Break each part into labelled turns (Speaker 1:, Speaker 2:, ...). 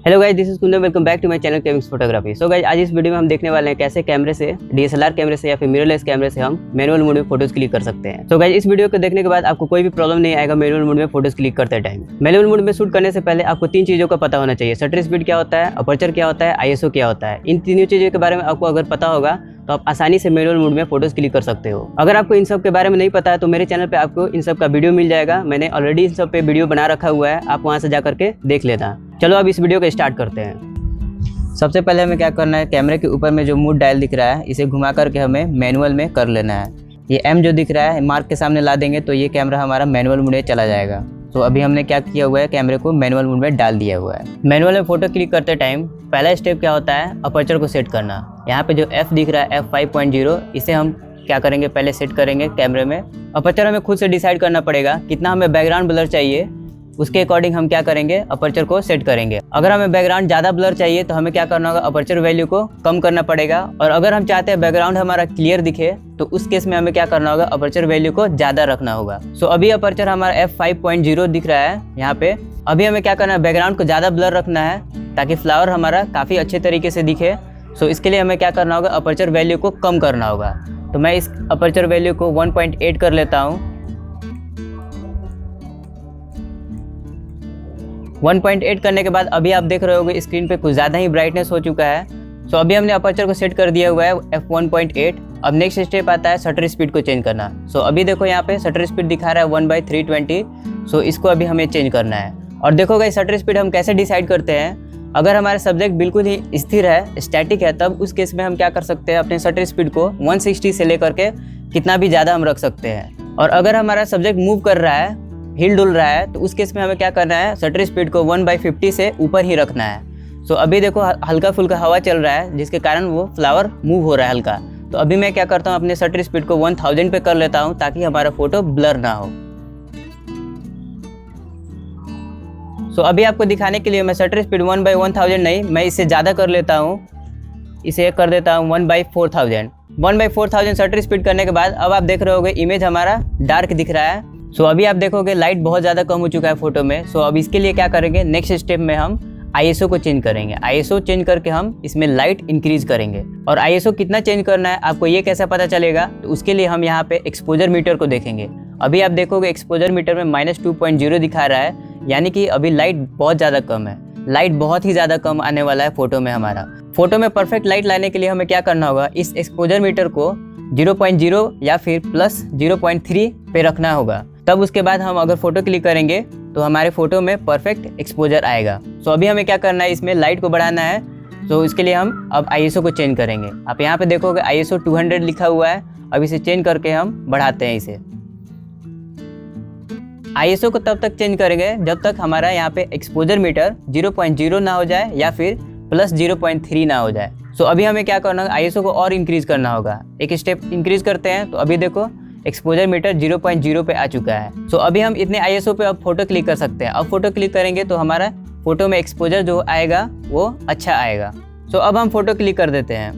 Speaker 1: Hello guys, this is Kundan. Welcome back to my channel Kevin's photography. So guys, आज इस video में हम देखने वाले हैं कैसे कैमरे से, डीएसएलआर कैमरे से या फिर मिररलेस कैमरे से हम मैनुअल मोड में फोटोज क्लिक कर सकते हैं। सो गाइस, इस वीडियो को देखने के बाद आपको कोई भी प्रॉब्लम नहीं आएगा मैनुअल मोड में फोटोज क्लिक करते टाइम। मैनुअल मोड में शूट करने से पहले आपको 3 चीज़ों का पता होना चाहिए। शटर स्पीड क्या होता है, अपर्चर क्या होता है, आईएसओ क्या होता है। इन तीनों चीज़ों के बारे में आपको अगर पता होगा तो आप आसानी से मैनुअल मोड में फोटोज क्लिक कर सकते हो। अगर आपको इन सब के बारे में नहीं पता है तो मेरे चैनल पे आपको इन सब का वीडियो मिल जाएगा। मैंने ऑलरेडी इन सब पे वीडियो बना रखा हुआ है, आप वहाँ से जा करके देख लेना। चलो अब इस वीडियो को स्टार्ट करते हैं। सबसे पहले हमें क्या करना है, कैमरे के ऊपर में जो मूड डायल दिख रहा है इसे घुमा करके हमें मैनुअल में कर लेना है। ये M जो दिख रहा है मार्क के सामने ला देंगे तो ये कैमरा हमारा मैनुअल मोड में चला जाएगा। तो अभी हमने क्या किया हुआ है, कैमरे को मैनुअल मोड में डाल दिया हुआ है। मैनुअल में फोटो क्लिक करते टाइम पहला स्टेप क्या होता है, अपर्चर को सेट करना। यहाँ पे जो F दिख रहा है f5.0, इसे हम क्या करेंगे, पहले सेट करेंगे कैमरे में। अपर्चर हमें खुद से डिसाइड करना पड़ेगा कितना हमें बैकग्राउंड ब्लर चाहिए, उसके अकॉर्डिंग हम क्या करेंगे, अपर्चर को सेट करेंगे। अगर हमें बैकग्राउंड ज़्यादा ब्लर चाहिए तो हमें क्या करना होगा, अपर्चर वैल्यू को कम करना पड़ेगा। और अगर हम चाहते हैं बैकग्राउंड हमारा क्लियर दिखे तो उस केस में हमें क्या करना होगा, अपर्चर वैल्यू को ज़्यादा रखना होगा। सो अभी अपर्चर हमारा f5.0 दिख रहा है यहाँ पे। अभी हमें क्या करना है, बैकग्राउंड को ज़्यादा ब्लर रखना है ताकि फ्लावर हमारा काफ़ी अच्छे तरीके से दिखे। सो इसके लिए हमें क्या करना होगा, अपर्चर वैल्यू को कम करना होगा। तो मैं इस अपर्चर वैल्यू को 1.8 कर लेता हूँ। 1.8 करने के बाद अभी आप देख रहे होगे स्क्रीन पे कुछ ज़्यादा ही ब्राइटनेस हो चुका है। सो अभी हमने अपर्चर को सेट कर दिया हुआ है f1.8। अब नेक्स्ट स्टेप आता है शटर स्पीड को चेंज करना। सो अभी देखो यहाँ पे शटर स्पीड दिखा रहा है 1/320। सो इसको अभी हमें चेंज करना है। और देखो गाइस, शटर स्पीड हम कैसे डिसाइड करते हैं, अगर हमारा सब्जेक्ट बिल्कुल ही स्थिर है, स्टैटिक है, तब उस केस में हम क्या कर सकते हैं, अपने शटर स्पीड को 160 से लेकर के कितना भी ज़्यादा हम रख सकते हैं। और अगर हमारा सब्जेक्ट मूव कर रहा है, हिल डुल रहा है, तो उस केस में हमें क्या करना है, शटर स्पीड को 1/50 से ऊपर ही रखना है। सो अभी देखो हल्का फुल्का हवा चल रहा है जिसके कारण वो फ्लावर मूव हो रहा है हल्का। तो अभी मैं क्या करता हूँ, अपने शटर स्पीड को 1000 पे कर लेता हूँ ताकि हमारा फोटो ब्लर ना हो। सो अभी आपको दिखाने के लिए मैं शटर स्पीड 1/1000 नहीं, मैं इससे ज़्यादा कर लेता हूँ। इसे कर देता हूँ 1/4000। 1/4000 शटर स्पीड करने के बाद अब आप देख रहे होगे इमेज हमारा डार्क दिख रहा है। सो अभी आप देखोगे लाइट बहुत ज़्यादा कम हो चुका है फोटो में। सो अब इसके लिए क्या करेंगे, नेक्स्ट स्टेप में हम आईएसओ को चेंज करेंगे। आईएसओ चेंज करके हम इसमें लाइट इंक्रीज करेंगे। और आईएसओ कितना चेंज करना है आपको ये कैसे पता चलेगा, तो उसके लिए हम यहाँ पे एक्सपोजर मीटर को देखेंगे। अभी आप देखोगे एक्सपोजर मीटर में -2.0 दिखा रहा है, यानी कि अभी लाइट बहुत ज़्यादा कम है। लाइट बहुत ही ज़्यादा कम आने वाला है फोटो में हमारा। फोटो में परफेक्ट लाइट लाने के लिए हमें क्या करना होगा, इस एक्सपोजर मीटर को 0.0 या फिर +0.3 पे रखना होगा। तब उसके बाद हम अगर फोटो क्लिक करेंगे तो हमारे फोटो में परफेक्ट एक्सपोजर आएगा। सो अभी हमें क्या करना है, इसमें लाइट को बढ़ाना है। तो इसके लिए हम अब आईएसओ को चेंज करेंगे। आप यहाँ पे देखोगे आईएसओ 200 लिखा हुआ है। अब इसे चेंज करके हम बढ़ाते हैं इसे। आईएसओ को तब तक चेंज करेंगे जब तक हमारा यहाँ पे एक्सपोजर मीटर 0.0 ना हो जाए या फिर +0.3 ना हो जाए। सो अभी हमें क्या करना होगा, आईएसओ को और इंक्रीज करना होगा। एक स्टेप इंक्रीज करते हैं तो अभी देखो एक्सपोजर मीटर 0.0 पे आ चुका है। सो अभी हम इतने आईएसओ पे अब फोटो क्लिक कर सकते हैं। अब फोटो क्लिक करेंगे तो हमारा फोटो में एक्सपोजर जो आएगा वो अच्छा आएगा। सो अब हम फोटो क्लिक कर देते हैं।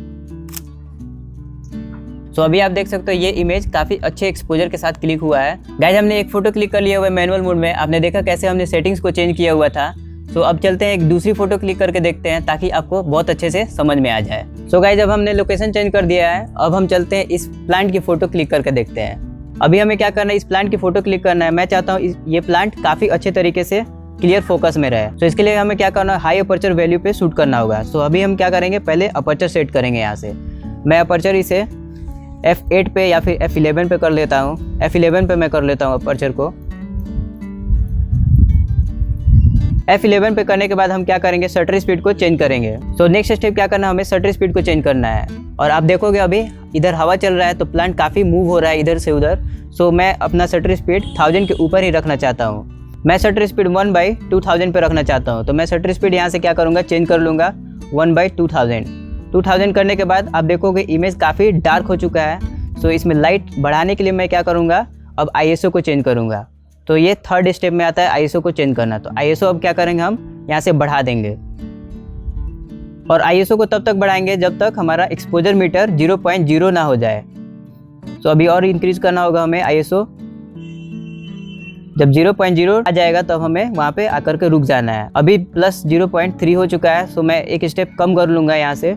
Speaker 1: सो अभी आप देख सकते हो ये इमेज काफ़ी अच्छे एक्सपोजर के साथ क्लिक हुआ है। गाइस, हमने एक फोटो क्लिक कर लिया हुआ है मैनुअल मोड में। आपने देखा कैसे हमने सेटिंग्स को चेंज किया हुआ था। सो अब चलते हैं एक दूसरी फोटो क्लिक करके देखते हैं ताकि आपको बहुत अच्छे से समझ में आ जाए। सो गाइस, जब हमने लोकेशन चेंज कर दिया है, अब हम चलते हैं इस प्लांट की फोटो क्लिक करके देखते हैं। अभी हमें क्या करना है, इस प्लांट की फोटो क्लिक करना है। मैं चाहता हूँ ये प्लांट काफ़ी अच्छे तरीके से क्लियर फोकस में रहे। सो इसके लिए हमें क्या करना है, हाई अपर्चर वैल्यू पे शूट करना होगा। सो अभी हम क्या करेंगे, पहले अपर्चर सेट करेंगे। यहाँ से मैं अपर्चर इसे f8 पे या फिर f11 पे कर लेता हूँ। f11 पे मैं कर लेता हूँ अपर्चर को। f11 पे करने के बाद हम क्या करेंगे, शटर स्पीड को चेंज करेंगे। सो नेक्स्ट स्टेप क्या करना है, हमें शटर स्पीड को चेंज करना है। और आप देखोगे अभी इधर हवा चल रहा है तो प्लांट काफ़ी मूव हो रहा है इधर से उधर। सो मैं अपना शटर स्पीड 1000 के ऊपर ही रखना चाहता हूँ। मैं शटर स्पीड 1/2000 पे रखना चाहता हूँ। तो मैं शटर स्पीड यहाँ से क्या करूँगा, चेंज कर लूँगा 1/2000। 2000 करने के बाद आप देखोगे इमेज काफ़ी डार्क हो चुका है। सो इसमें लाइट बढ़ाने के लिए मैं क्या करूँगा, अब आईएसओ को चेंज करूँगा। तो ये थर्ड स्टेप में आता है आईएसओ को चेंज करना। तो आईएसओ अब क्या करेंगे, हम यहाँ से बढ़ा देंगे। और आईएसओ को तब तक बढ़ाएंगे जब तक हमारा एक्सपोजर मीटर 0.0 ना हो जाए। तो अभी और इंक्रीज करना होगा हमें आईएसओ। जब 0.0 आ जाएगा तब हमें वहाँ पे आकर के रुक जाना है। अभी प्लस 0.3 हो चुका है, सो मैं एक स्टेप कम कर लूँगा यहाँ से।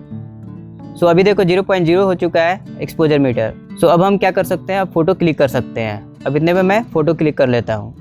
Speaker 1: सो अभी देखो 0.0 हो चुका है एक्सपोजर मीटर। सो अब हम क्या कर सकते हैं, अब फोटो क्लिक कर सकते हैं। अब इतने में मैं फोटो क्लिक कर लेता हूँ।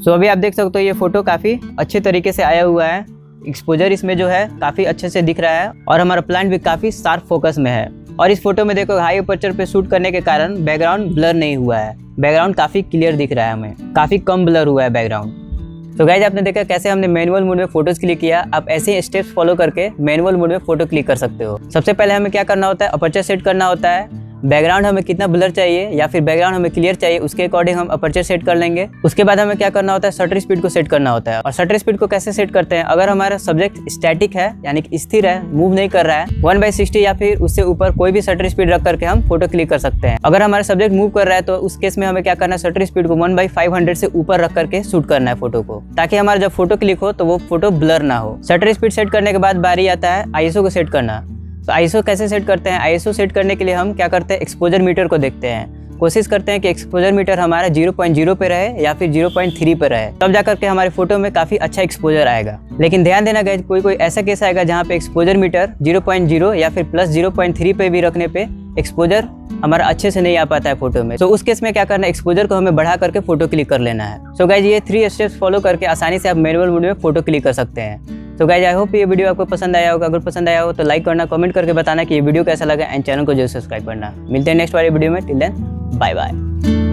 Speaker 1: सो अभी आप देख सकते हो ये फोटो काफ़ी अच्छे तरीके से आया हुआ है। एक्सपोजर इसमें जो है काफ़ी अच्छे से दिख रहा है और हमारा प्लांट भी काफ़ी शार्प फोकस में है। और इस फोटो में देखो हाई अपर्चर पे शूट करने के कारण बैकग्राउंड ब्लर नहीं हुआ है, बैकग्राउंड काफ़ी क्लियर दिख रहा है, हमें काफ़ी कम ब्लर हुआ है बैकग्राउंड। तो गाइज आपने देखा कैसे हमने मैनुअल मोड में फोटोज क्लिक किया। आप ऐसे ही स्टेप्स फॉलो करके मैनुअल मोड में फोटो क्लिक कर सकते हो। सबसे पहले हमें क्या करना होता है, अपर्चर सेट करना होता है। बैकग्राउंड हमें कितना ब्लर चाहिए या फिर बैकग्राउंड हमें क्लियर चाहिए, उसके अकॉर्डिंग हम अपर्चर सेट कर लेंगे। उसके बाद हमें क्या करना होता है, शटर स्पीड को सेट करना होता है। और शटर स्पीड को कैसे सेट करते हैं, अगर हमारा सब्जेक्ट स्टैटिक है यानी कि स्थिर है, मूव नहीं कर रहा है, 1/60 या फिर उससे ऊपर कोई भी शटर स्पीड रख करके हम फोटो क्लिक कर सकते हैं। अगर हमारा सब्जेक्ट मूव कर रहा है तो उस केस में हमें क्या करना है, शटर स्पीड को 1/500 से ऊपर रख करके शूट करना है फोटो को, ताकि हमारा जब फोटो क्लिक हो तो वो फोटो ब्लर ना हो। शटर स्पीड सेट करने के बाद बारी आता है आईएसओ को सेट करना। तो आईएसओ कैसे सेट करते हैं, आईएसओ सेट करने के लिए हम क्या करते हैं, एक्सपोजर मीटर को देखते हैं। कोशिश करते हैं कि एक्सपोजर मीटर हमारा 0.0 पे रहे या फिर 0.3 पे रहे, तब जाकर के हमारे फोटो में काफ़ी अच्छा एक्सपोजर आएगा। लेकिन ध्यान देना गाइस, कोई ऐसा केस आएगा जहाँ पे एक्सपोजर मीटर 0.0 या फिर प्लस 0.3 पे भी रखने पे एक्सपोजर हमारा अच्छे से नहीं आ पाता है फोटो में। तो उस केस में क्या करना है, एक्सपोजर को हमें बढ़ा करके फोटो क्लिक कर लेना है। सो गाइज ये 3 स्टेप्स फॉलो करके आसानी से आप मैनुअल मोड में फोटो क्लिक कर सकते हैं। तो गाइज आई होप ये वीडियो आपको पसंद आया होगा। अगर पसंद आया हो तो लाइक करना, कमेंट करके बताना कि ये वीडियो कैसा लगा एंड चैनल को जरूर सब्सक्राइब करना। मिलते हैं नेक्स्ट वाली वीडियो में। Till then bye bye.